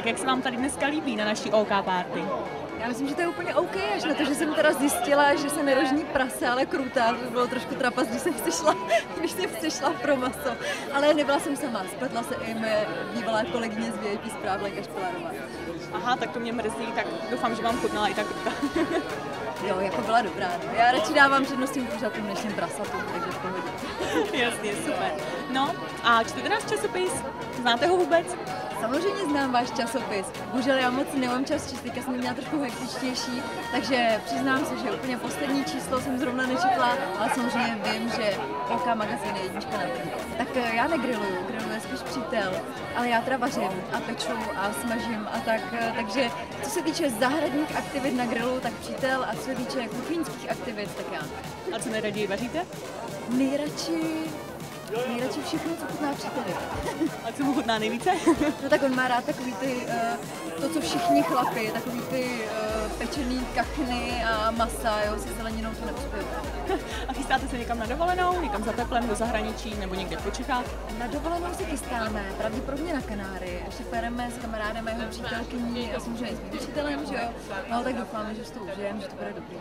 Tak jak se vám tady dneska líbí na naší OK party? Já myslím, že to je úplně OK, až na to, že jsem teda zjistila, že se nerožní prase, ale krůta. To bylo trošku trapas, když jsem si šla pro maso. Ale nebyla jsem sama, spletla se i moje bývalá kolegyně z VIP zpráv Lenka Špolarová. Aha, tak to mě mrzí, tak doufám, že vám chutnala i ta kruta. Jo, jako byla dobrá. No. Já radši dávám přednost těm kuřatům než těm prasatům, takže v pohodě. Jasně, super. No a čtete náš časopis? Znáte ho vůbec? Samozřejmě znám váš časopis. Bohužel já moc nemám čas číst, teďka jsem měla trošku hektičtější, takže přiznám se, že úplně poslední číslo jsem zrovna nečetla, ale samozřejmě vím, že OK magazín je jednička na trhu. Tak já negrilluju, grilluje spíš přítel, ale já teda vařím a peču a smažím a tak, takže co se týče zahradních aktivit na grilu, tak přítel a co se týče kuchyňských aktivit, tak já. A co nejraději vaříte? Nejradši všechno, co chutná příteli. A co mu chutná nejvíce? No tak on má rád takový ty, to co všichni chlapi, takový ty pečený kachny a masa, jo, se zeleninou to neuspěju. A chystáte se někam na dovolenou, někam za teplem, do zahraničí nebo někde v Čechách? Na dovolenou se chystáme, pravděpodobně na Kanáry. Ještě pojedeme s kamarádem a jeho přítelkyní a samozřejmě s mým přítelem, že jo. No tak doufáme, že si to užijeme, že to bude dobrý.